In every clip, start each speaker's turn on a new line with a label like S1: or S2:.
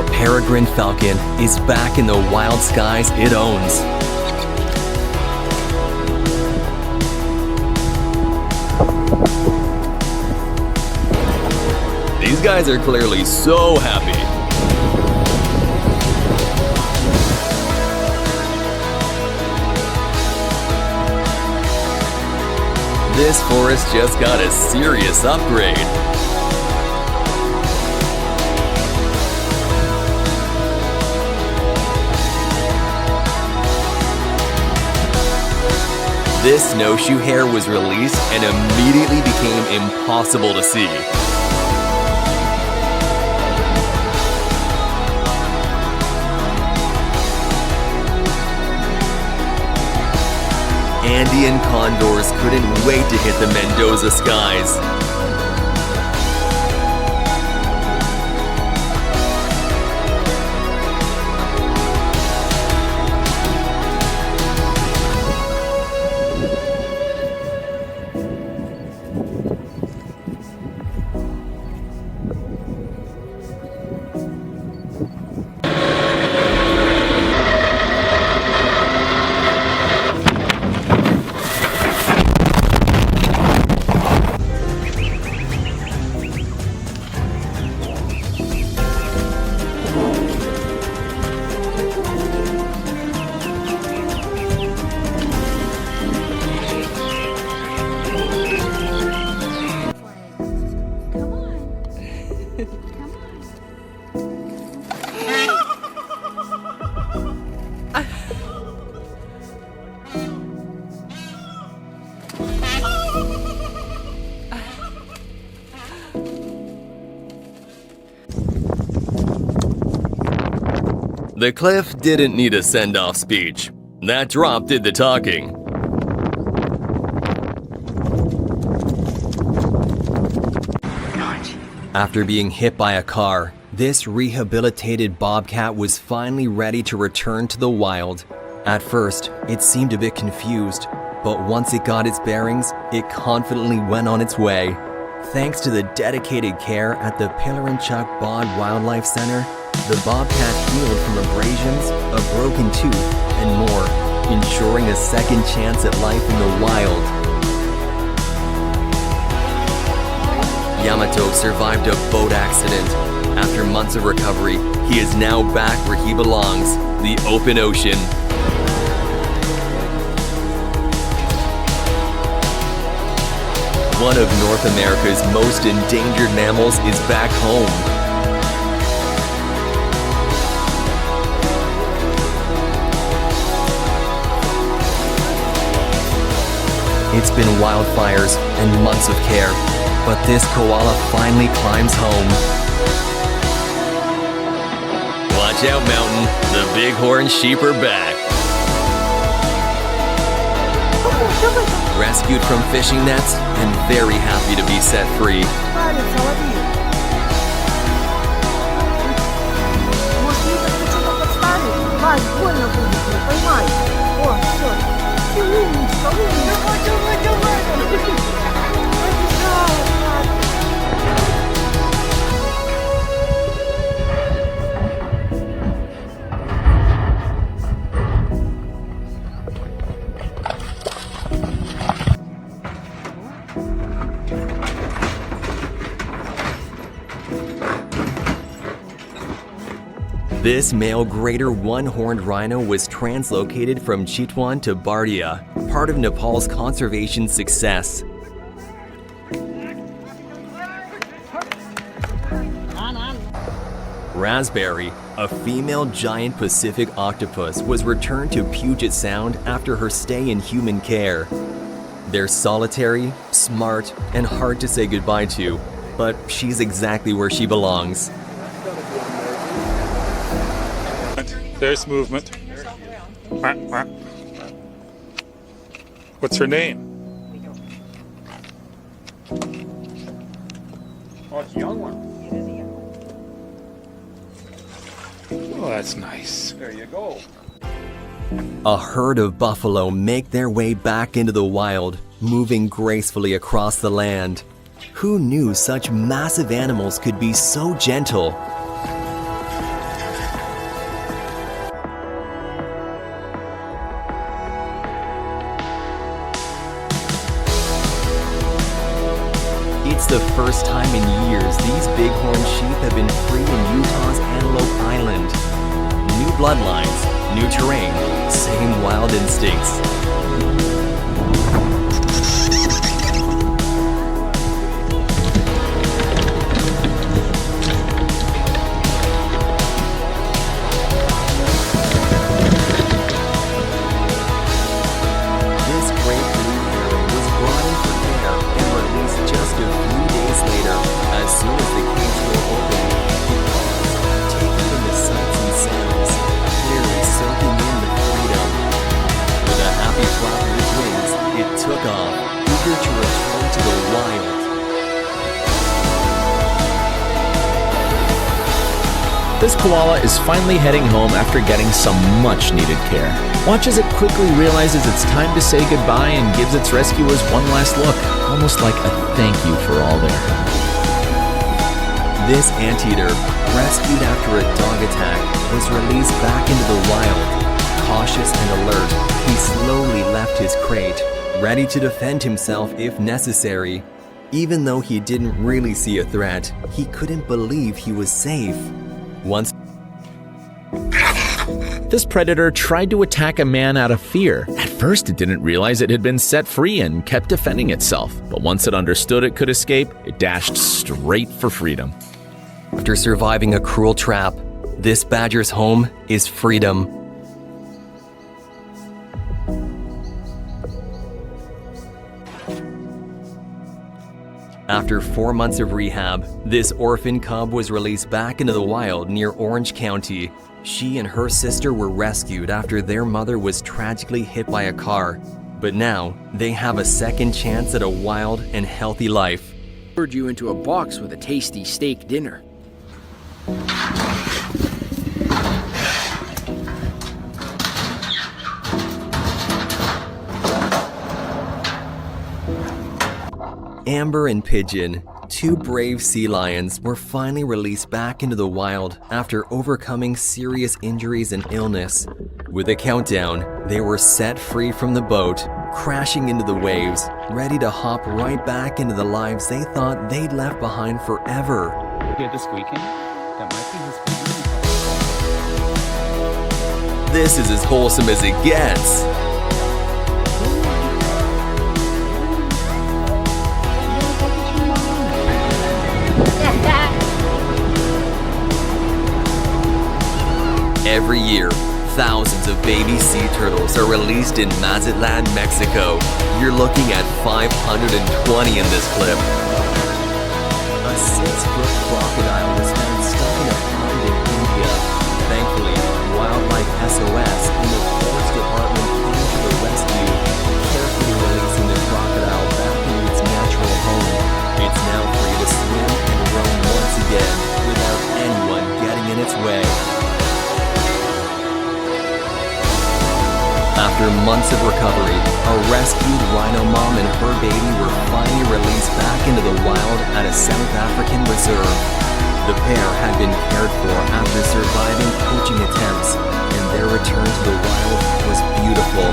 S1: A peregrine falcon is back in the wild skies it owns. These guys are clearly so happy. This forest just got a serious upgrade. This snowshoe hare was released and immediately became impossible to see. Andean condors couldn't wait to hit the Mendoza skies. The cliff didn't need a send-off speech. That drop did the talking. After being hit by a car, this rehabilitated bobcat was finally ready to return to the wild. At first, it seemed a bit confused, but once it got its bearings, it confidently went on its way. Thanks to the dedicated care at the Pillarinchuk Bod Wildlife Center, the bobcat healed from abrasions, a broken tooth, and more, ensuring a second chance at life in the wild. Yamato survived a boat accident. After months of recovery, he is now back where he belongs, the open ocean. One of North America's most endangered mammals is back home. It's been wildfires and months of care, but this koala finally climbs home. Watch out, Mountain. The bighorn sheep are back. Rescued from fishing nets and very happy to be set free. This male greater one-horned rhino was translocated from Chitwan to Bardia, part of Nepal's conservation success. Raspberry, a female giant Pacific octopus, was returned to Puget Sound after her stay in human care. They're solitary, smart, and hard to say goodbye to, but she's exactly where she belongs.
S2: There's movement. What's her name?
S3: Oh, it's a young one.
S2: Oh, that's nice.
S3: There you go.
S1: A herd of buffalo make their way back into the wild, moving gracefully across the land. Who knew such massive animals could be so gentle? the first time in years, these bighorn sheep have been free in Utah's Antelope Island. New bloodlines, new terrain, same wild instincts. This great blue heron was brought in for care and released just a few days later. As soon as the cage door opened, he paused, taking in the sights and sounds, clearly soaking in the freedom. With a happy flap of its wings, it took off, eager to return to the wild.
S3: This koala is finally heading home after getting some much-needed care. Watch as it quickly realizes it's time to say goodbye and gives its rescuers one last look, almost like a thank you for all their help.
S1: This anteater, rescued after a dog attack, was released back into the wild. Cautious and alert, he slowly left his crate, ready to defend himself if necessary. Even though he didn't really see a threat, he couldn't believe he was safe. Once
S3: This predator tried to attack a man out of fear. At first, it didn't realize it had been set free and kept defending itself. But once it understood it could escape, it dashed straight for freedom.
S1: After surviving a cruel trap, this badger's home is freedom. After 4 months of rehab, this orphan cub was released back into the wild near Orange County. She and her sister were rescued after their mother was tragically hit by a car. But now, they have a second chance at a wild and healthy life.
S4: Lured you into a box with a tasty steak dinner.
S1: Amber and Pigeon, two brave sea lions, were finally released back into the wild after overcoming serious injuries and illness. With a countdown, they were set free from the boat, crashing into the waves, ready to hop right back into the lives they thought they'd left behind forever.
S5: Hear the squeaking? That might be his baby.
S1: This is as wholesome as it gets. Every year, thousands of baby sea turtles are released in Mazatlan, Mexico. You're looking at 520 in this clip. A 6-foot crocodile was found stuck in a pond in India. Thankfully, Wildlife SOS and the Forest Department came to the rescue, carefully releasing the crocodile back into its natural home. It's now free to swim and roam once again without anyone getting in its way. After months of recovery, a rescued rhino mom and her baby were finally released back into the wild at a South African reserve. The pair had been cared for after surviving poaching attempts, and their return to the wild was beautiful.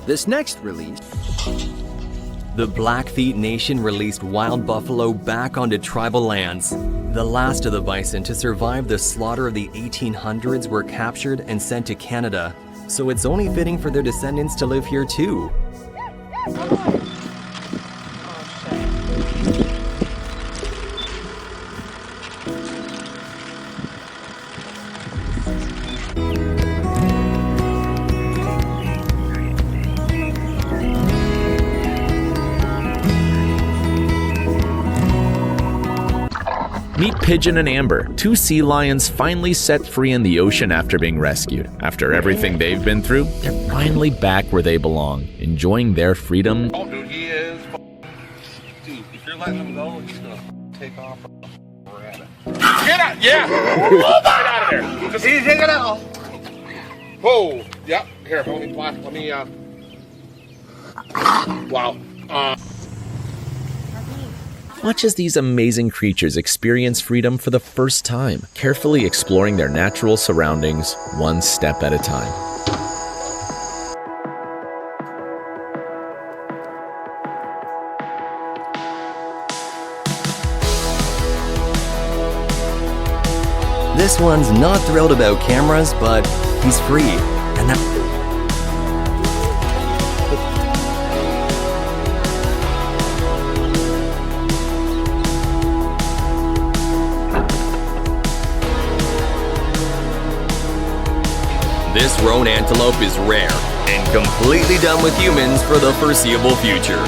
S4: This next release,
S1: The Blackfeet Nation released wild buffalo back onto tribal lands. The last of the bison to survive the slaughter of the 1800s were captured and sent to Canada, so it's only fitting for their descendants to live here too.
S3: Meet Pigeon and Amber, two sea lions finally set free in the ocean after being rescued. After everything they've been through, they're finally back where they belong, enjoying their freedom.
S6: Oh, dude, he is. Dude, if you're letting him go, he's gonna take off. We're at it. Get out! Yeah! Get out of there! Just take it out! Whoa! Yep. Here, let me. Wow.
S3: Watch as these amazing creatures experience freedom for the first time, carefully exploring their natural surroundings one step at a time.
S1: This one's not thrilled about cameras, but he's free, and that... This roan antelope is rare and completely done with humans for the foreseeable future.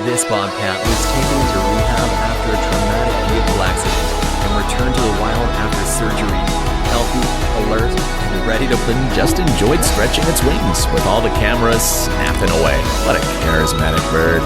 S1: This bobcat was taken into rehab after a traumatic vehicle accident and returned to the wild after surgery. Healthy, alert, and ready to
S3: Just enjoyed stretching its wings with all the cameras snapping away. What a charismatic bird.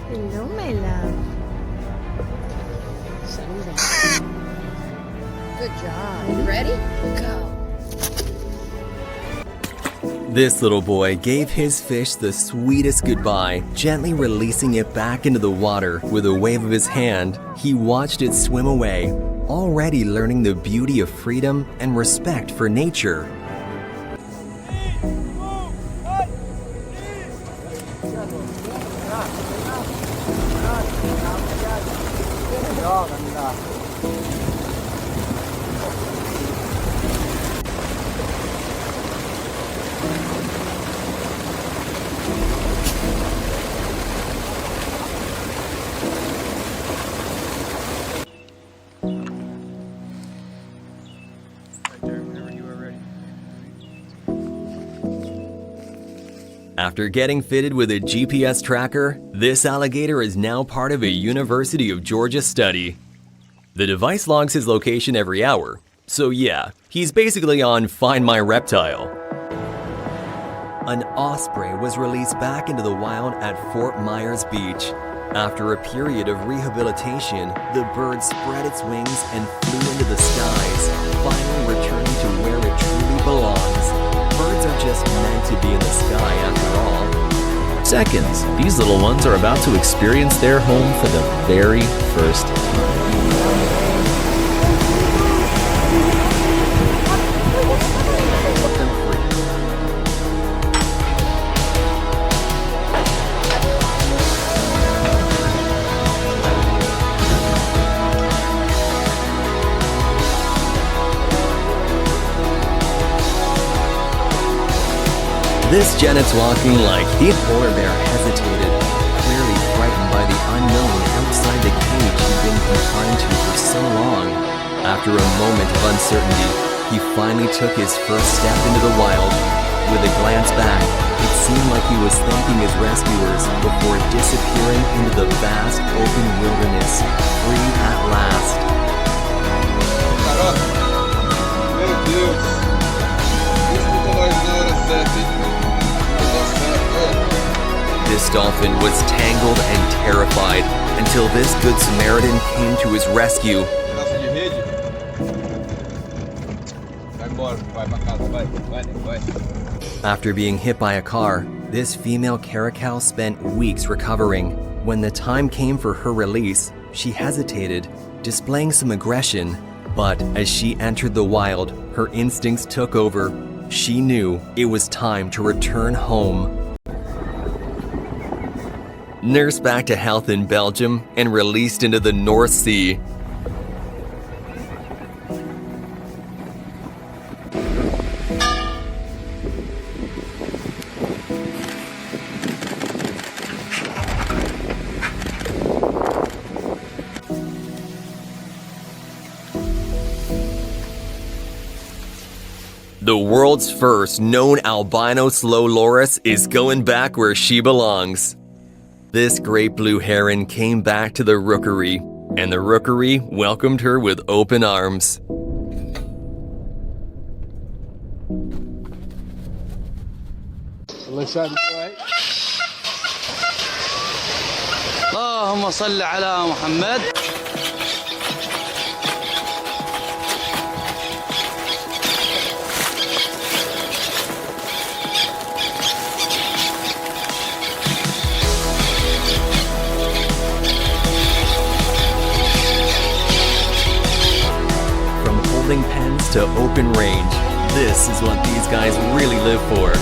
S7: Hello, my love. Good job. Ready? Go.
S1: This little boy gave his fish the sweetest goodbye, gently releasing it back into the water. With a wave of his hand, he watched it swim away, already learning the beauty of freedom and respect for nature. After getting fitted with a GPS tracker, this alligator is now part of a University of Georgia study. The device logs his location every hour, so yeah, he's basically on Find My Reptile. An osprey was released back into the wild at Fort Myers Beach. After a period of rehabilitation, the bird spread its wings and flew into the skies, finally returning to where it truly belongs. Birds are just meant to be in the sky after all.
S3: Seconds, these little ones are about to experience their home for the very first time.
S1: This Janet's walking like the polar bear hesitated, clearly frightened by the unknown outside the cage he'd been confined to for so long. After a moment of uncertainty, he finally took his first step into the wild. With a glance back, it seemed like he was thanking his rescuers before disappearing into the vast open wilderness, free at last.
S6: Meu Deus. Isso que nós não era certo, hein?
S1: This dolphin was tangled and terrified until this good Samaritan came to his rescue.
S6: Pedaço de rede. Vai embora, vai pra casa, vai.
S1: After being hit by a car, this female caracal spent weeks recovering. When the time came for her release, she hesitated, displaying some aggression. But as she entered the wild, her instincts took over. She knew it was time to return home. Nursed back to health in Belgium and released into the North Sea. The world's first known albino slow loris is going back where she belongs. This great blue heron came back to the rookery, and the rookery welcomed her with open arms.
S5: اللهم صل على محمد.
S1: From holding pens to open range, this is what these guys really live for.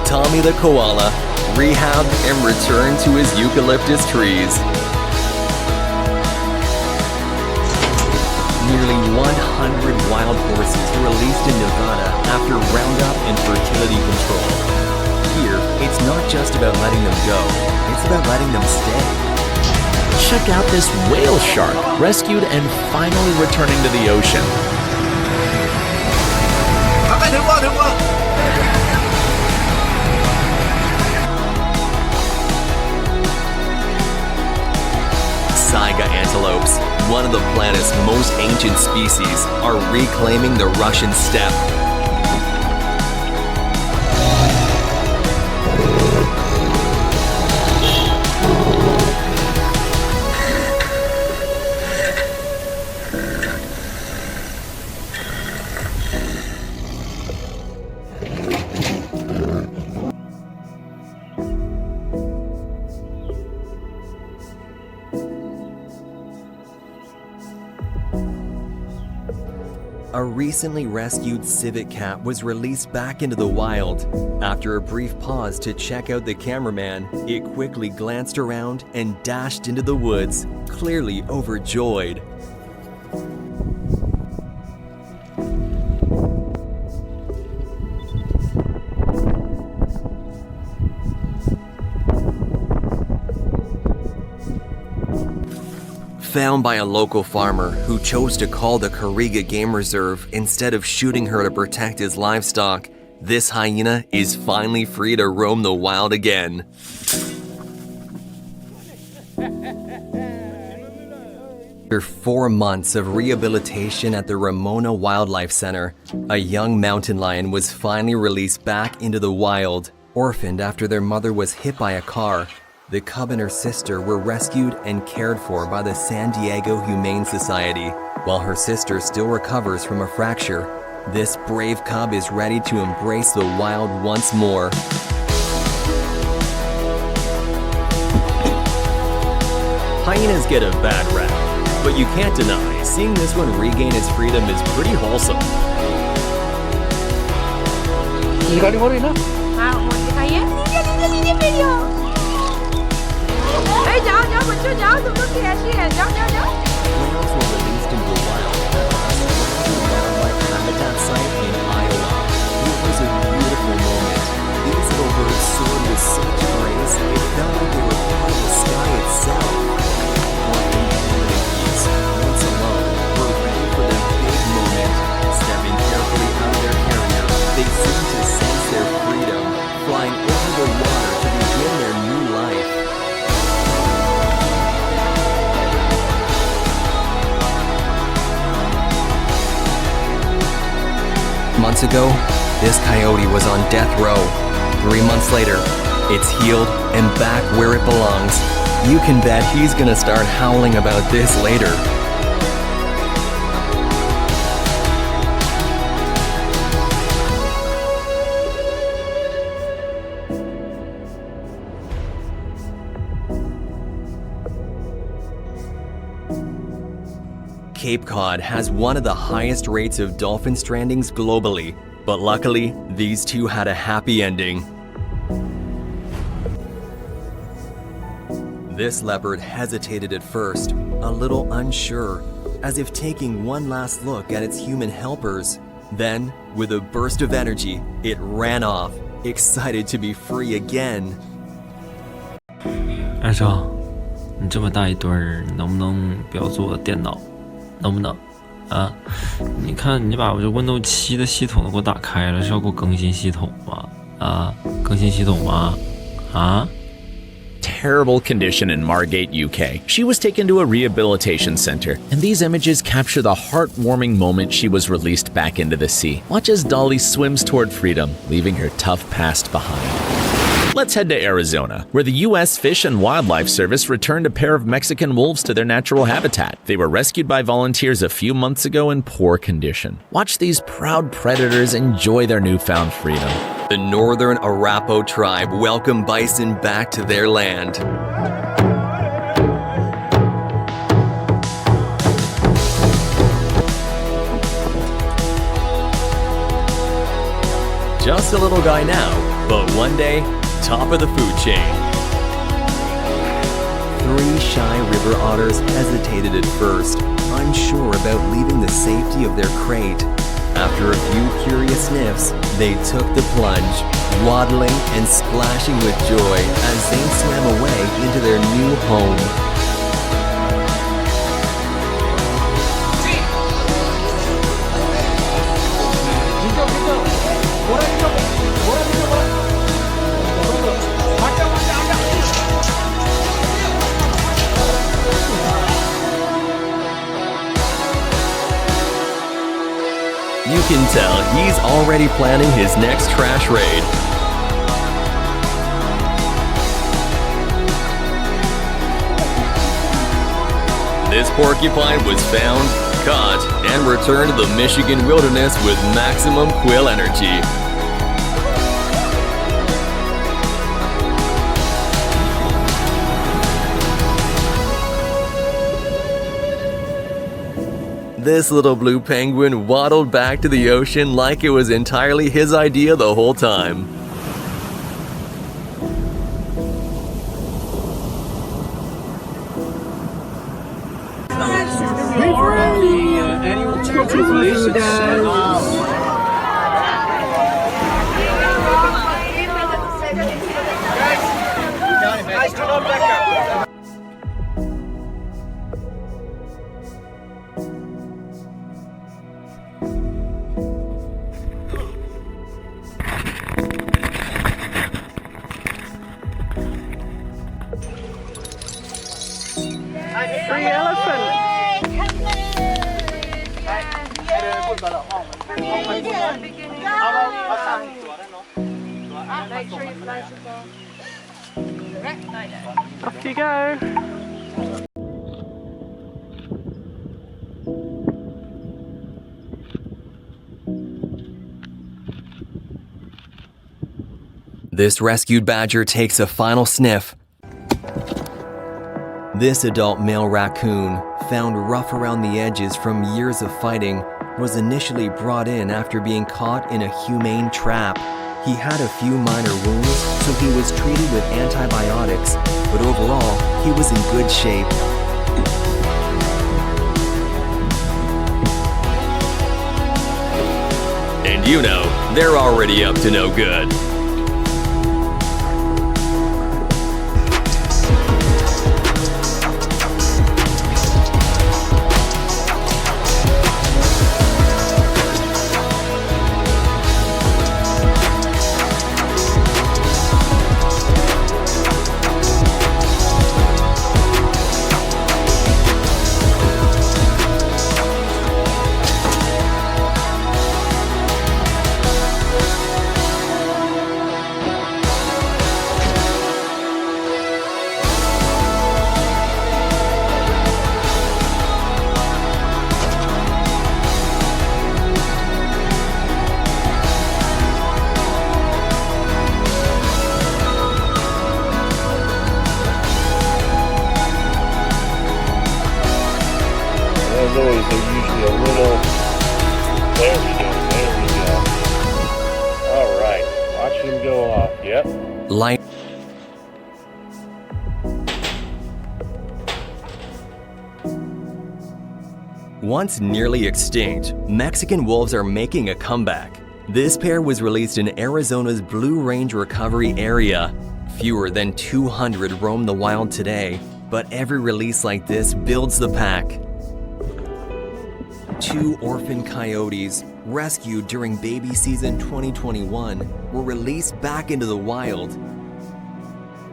S1: Tommy the koala, rehabbed and returned to his eucalyptus trees. Nearly 100 wild horses were released in Nevada after roundup and fertility control. Here, it's not just about letting them go, it's about letting them stay.
S3: Check out this whale shark, rescued and finally returning to the ocean.
S1: Saiga antelopes, one of the planet's most ancient species, are reclaiming the Russian steppe. A recently rescued civet cat was released back into the wild. After a brief pause to check out the cameraman, it quickly glanced around and dashed into the woods, clearly overjoyed. Found by a local farmer who chose to call the Kariga Game Reserve instead of shooting her to protect his livestock, this hyena is finally free to roam the wild again. After 4 months of rehabilitation at the Ramona Wildlife Center, a young mountain lion was finally released back into the wild. Orphaned after their mother was hit by a car, the cub and her sister were rescued and cared for by the San Diego Humane Society. While her sister still recovers from a fracture, this brave cub is ready to embrace the wild once more. Hyenas get a bad rap, but you can't deny seeing this one regain its freedom is pretty wholesome. Whales were released into the wild at the Wildlife Habitat site in Iowa. It was a beautiful moment. These little birds soared with such grace, it felt like they were part of the sky itself. Walking holiday geese, once alone, were ready for the big moment. Stepping carefully out of their carrier, they seemed to sense their freedom, flying over the water to begin their new life. Months ago, this coyote was on death row. 3 months later, it's healed and back where it belongs. You can bet he's gonna start howling about this later. Cape Cod has one of the highest rates of dolphin strandings globally, but luckily, these two had a happy ending. This leopard hesitated at first, a little unsure, as if taking one last look at its human helpers. Then, with a burst of energy, it ran off, excited to be free again.
S8: 少，你这么大一堆儿，能不能不要做电脑？能不能？啊，你看你把我这 Windows 7的系统都给我打开了，是要给我更新系统吗？啊，更新系统吗？啊
S3: ？Terrible condition in Margate, UK. She was taken to a rehabilitation center, and these images capture the heartwarming moment she was released back into the sea. Watch as Dolly swims toward freedom, leaving her tough past behind. Let's head to Arizona, where the U.S. Fish and Wildlife Service returned a pair of Mexican wolves to their natural habitat. They were rescued by volunteers a few months ago in poor condition. Watch these proud predators enjoy their newfound freedom.
S1: The Northern Arapaho tribe welcomed bison back to their land. Just a little guy now, but one day, top of the food chain. 3 shy river otters hesitated at first, unsure about leaving the safety of their crate. After a few curious sniffs, they took the plunge, waddling and splashing with joy as they swam away into their new home. You can tell he's already planning his next trash raid. This porcupine was found, caught, and returned to the Michigan wilderness with maximum quill energy. This little blue penguin waddled back to the ocean like it was entirely his idea the whole time.
S9: Free elephant. Off you go.
S1: This rescued badger takes a final sniff. This adult male raccoon, found rough around the edges from years of fighting, was initially brought in after being caught in a humane trap. He had a few minor wounds, so he was treated with antibiotics, but overall, he was in good shape. And you know, they're already up to no good.
S6: As always, they're usually a little... There we go. Alright, watch him go off. Yep.
S1: Light. Once nearly extinct, Mexican wolves are making a comeback. This pair was released in Arizona's Blue Range Recovery Area. Fewer than 200 roam the wild today, but every release like this builds the pack. 2 orphan coyotes, rescued during baby season 2021, were released back into the wild.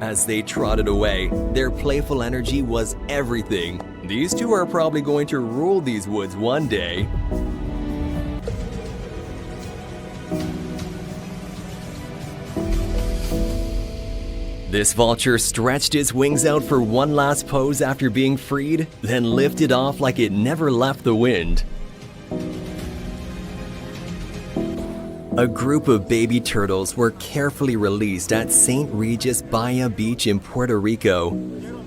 S1: As they trotted away, their playful energy was everything. These 2 are probably going to rule these woods one day. This vulture stretched its wings out for one last pose after being freed, then lifted off like it never left the wind. A group of baby turtles were carefully released at St. Regis Bahia Beach in Puerto Rico,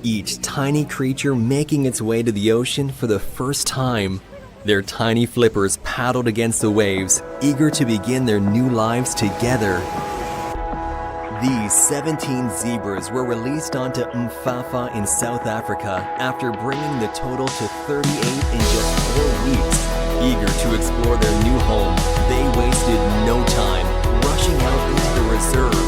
S1: each tiny creature making its way to the ocean for the first time. Their tiny flippers paddled against the waves, eager to begin their new lives together. These 17 zebras were released onto Mfafa in South Africa after bringing the total to 38 in just 4 weeks. Eager to explore their new home, they wasted no time rushing out into the reserve.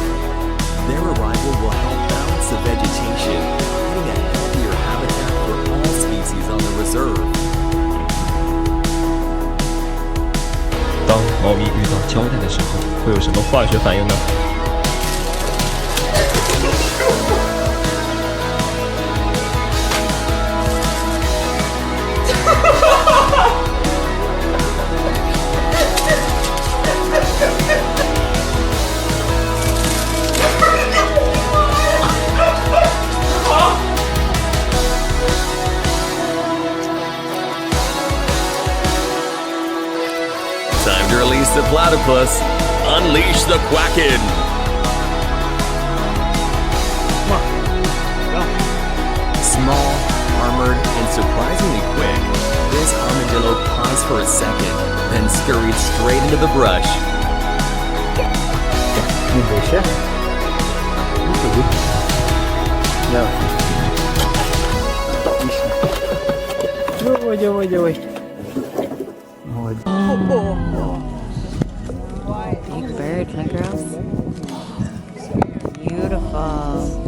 S1: Their arrival will help balance the vegetation, creating a healthier habitat for all species on the reserve.
S8: 当猫咪遇到胶带的时候，会有什么化学反应呢？
S1: Time to release the platypus. Unleash the Kraken. Small, armored, and surprisingly quick, this armadillo paused for a second, then scurried straight into the brush.
S7: Big bird, huh, girls? Beautiful.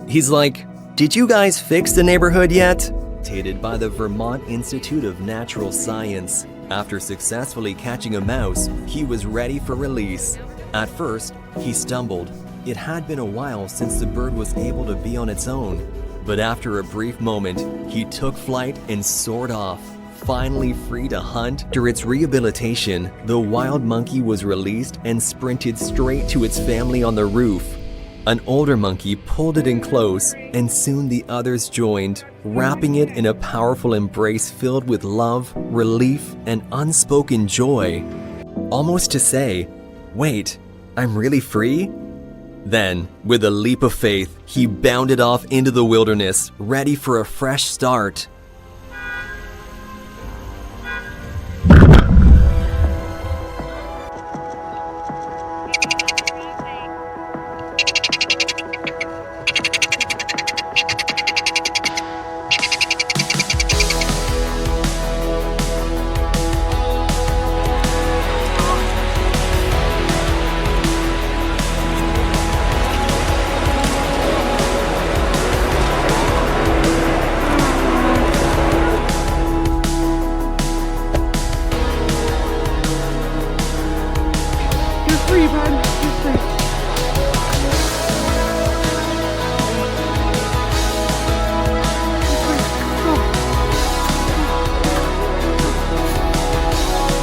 S1: He's like, "Did you guys fix the neighborhood yet?" Dictated by the Vermont Institute of Natural Science. After successfully catching a mouse, he was ready for release. At first, he stumbled. It had been a while since the bird was able to be on its own. But after a brief moment, he took flight and soared off. Finally free to hunt, after its rehabilitation, the wild monkey was released and sprinted straight to its family on the roof. An older monkey pulled it in close, and soon the others joined, wrapping it in a powerful embrace filled with love, relief, and unspoken joy. Almost to say, "Wait, I'm really free?" Then, with a leap of faith, he bounded off into the wilderness, ready for a fresh start.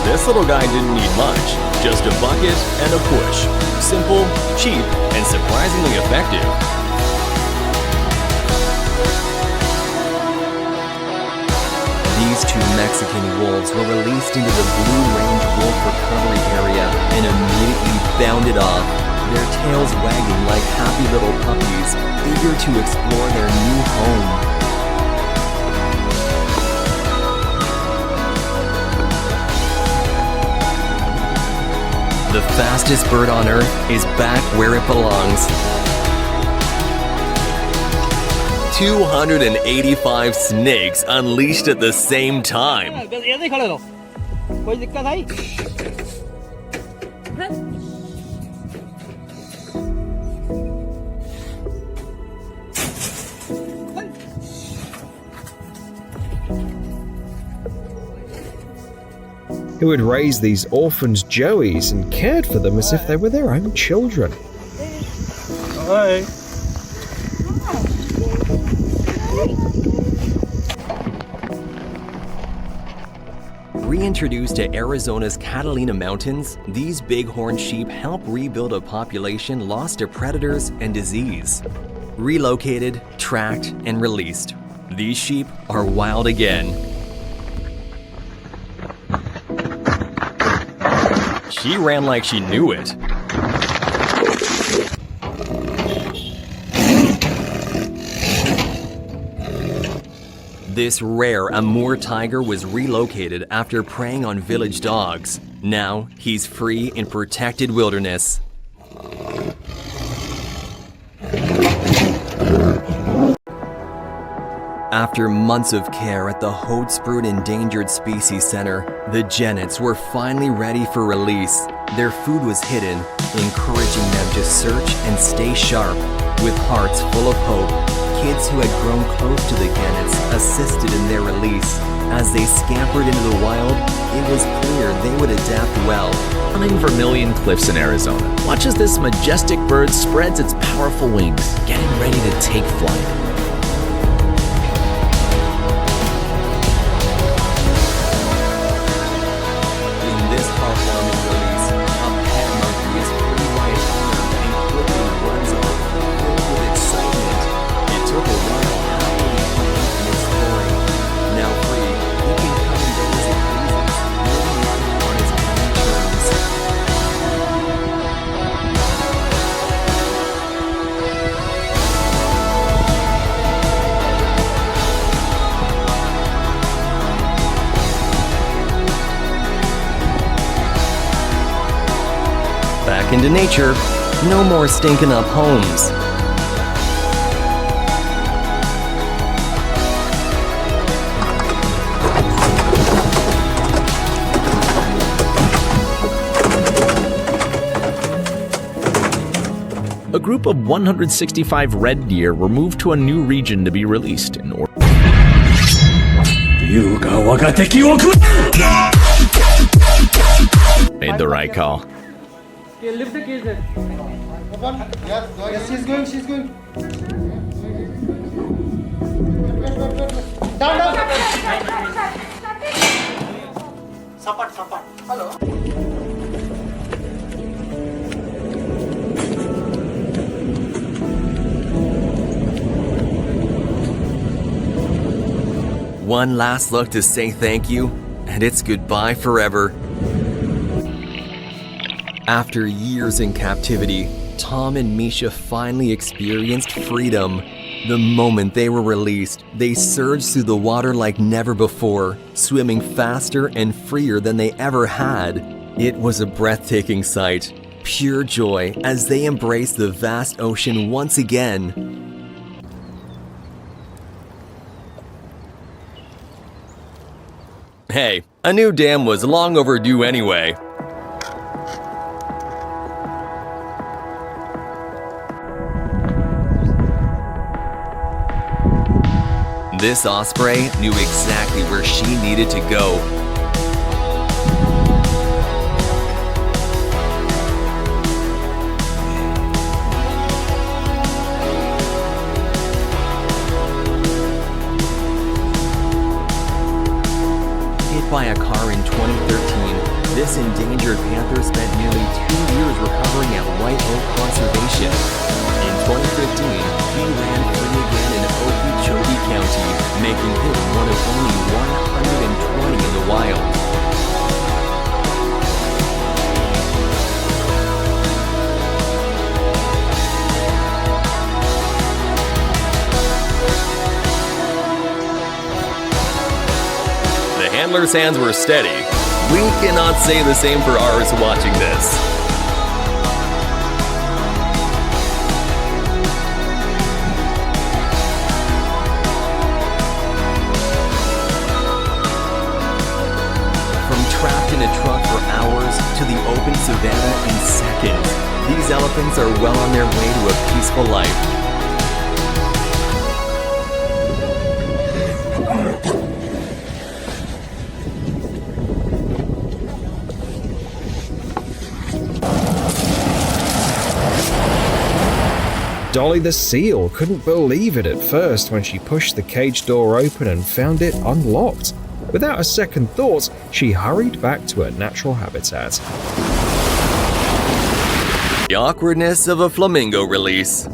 S1: This little guy didn't need much, just a bucket and a push. Simple, cheap, and surprisingly effective. These 2 Mexican wolves were released into the Blue Range Wolf Recovery Area and immediately bounded off, their tails wagging like happy little puppies, eager to explore their new home. The fastest bird on Earth is back where it belongs. 285 snakes unleashed at the same time.
S10: Who had raised these orphans joeys and cared for them as if they were their own children.
S2: Hi.
S1: Reintroduced to Arizona's Catalina Mountains, these bighorn sheep help rebuild a population lost to predators and disease. Relocated, tracked, and released, these sheep are wild again. She ran like she knew it. This rare Amur tiger was relocated after preying on village dogs. Now he's free in protected wilderness. After months of care at the Hoedspruit Endangered Species Center, the Jennets were finally ready for release. Their food was hidden, encouraging them to search and stay sharp. With hearts full of hope, kids who had grown close to the Jennets assisted in their release. As they scampered into the wild, it was clear they would adapt well.
S3: Running Vermilion Cliffs in Arizona. Watch as this majestic bird spreads its powerful wings, getting ready to take flight.
S1: Back into nature, no more stinking up homes.
S3: A group of 165 red deer were moved to a new region to be released in order. Made the right call.
S9: Okay, lift the cage then.
S6: Yes, she's going, she's going. Down. Sapat. Hello.
S1: One last look to say thank you, and it's goodbye forever. After years in captivity, Tom and Misha finally experienced freedom. The moment they were released, they surged through the water like never before, swimming faster and freer than they ever had. It was a breathtaking sight, pure joy as they embraced the vast ocean once again. Hey, a new dam was long overdue anyway. This osprey knew exactly where she needed to go. Hit by a car in 2013, this endangered panther spent nearly 2 years recovering at White Oak Conservation. In 2015, he ran free again in Okeechobee County, making him one of only 120 in the wild. The handler's hands were steady. We cannot say the same for ours watching this. to the open savanna in seconds. These elephants are well on their way to a peaceful life.
S10: Dolly the seal couldn't believe it at first when she pushed the cage door open and found it unlocked. Without a second thought, she hurried back to her natural habitat.
S1: The awkwardness of a flamingo release.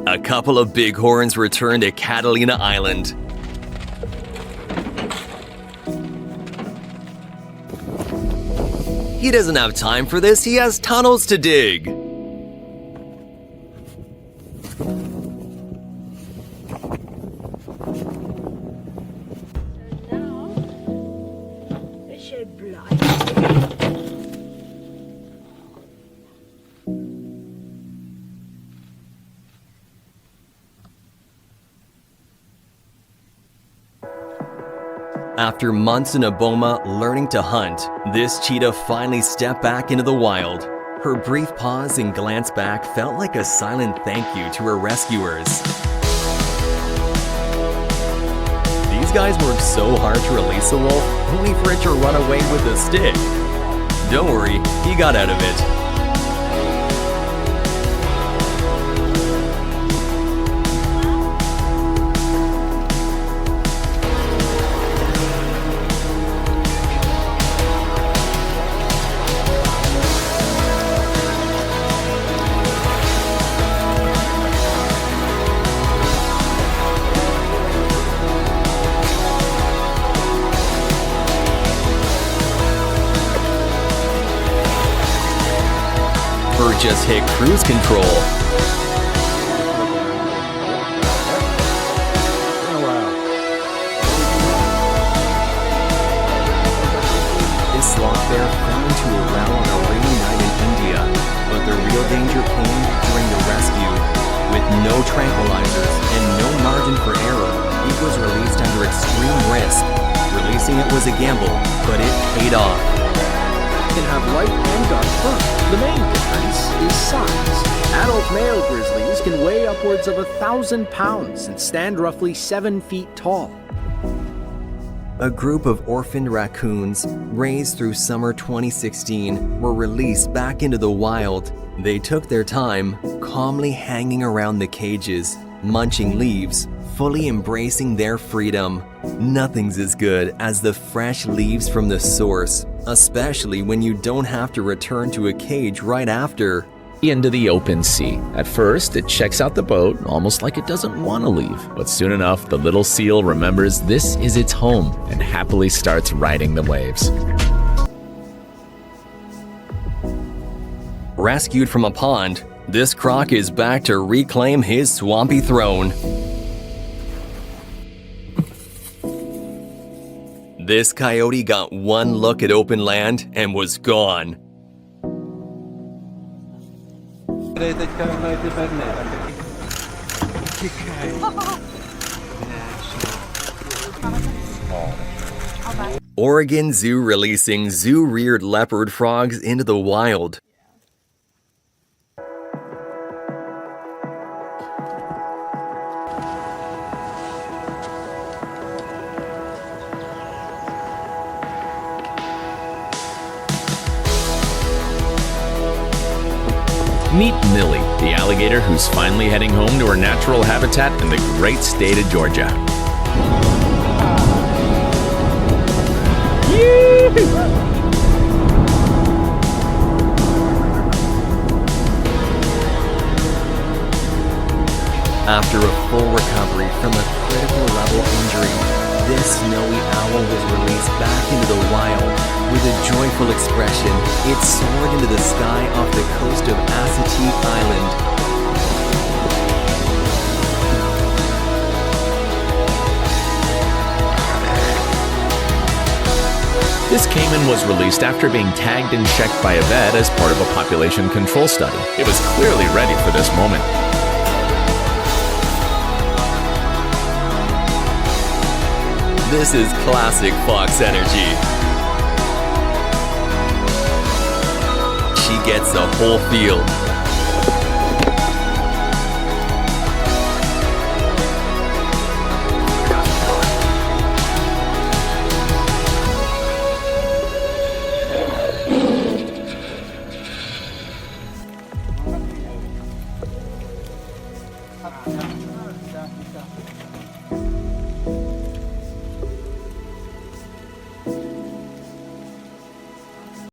S1: A couple of bighorns returned to Catalina Island. He doesn't have time for this, he has tunnels to dig. After months in a boma learning to hunt, this cheetah finally stepped back into the wild. Her brief pause and glance back felt like a silent thank you to her rescuers. These guys worked so hard to release the wolf, only for it to run away with a stick. Don't worry, he got out of it. Just hit cruise control. This sloth bear fell into a well on a rainy night in India, but the real danger came during the rescue. With no tranquilizers and no margin for error, it was released under extreme risk. Releasing it was a gamble, but it paid off.
S4: Can have light and dark fur. The main difference is size. Adult male grizzlies can weigh upwards of 1,000 pounds and stand roughly 7 feet tall.
S1: A group of orphaned raccoons, raised through summer 2016, were released back into the wild. They took their time, calmly hanging around the cages, munching leaves, fully embracing their freedom. Nothing's as good as the fresh leaves from the source, especially when you don't have to return to a cage right after.
S3: Into the open sea. At first, it checks out the boat, almost like it doesn't want to leave. But soon enough, the little seal remembers this is its home and happily starts riding the waves.
S1: Rescued from a pond, this croc is back to reclaim his swampy throne. This coyote got one look at open land and was gone. Oregon Zoo releasing zoo-reared leopard frogs into the wild.
S3: Meet Millie, the alligator who's finally heading home to her natural habitat in the great state of Georgia.
S1: After a full recovery from a critical level injury, this snowy owl was released back into the wild. With a joyful expression, it soared into the sky off the coast of Assateague Island.
S3: This caiman was released after being tagged and checked by a vet as part of a population control study. It was clearly ready for this moment.
S1: This is classic fox energy. She gets the whole field.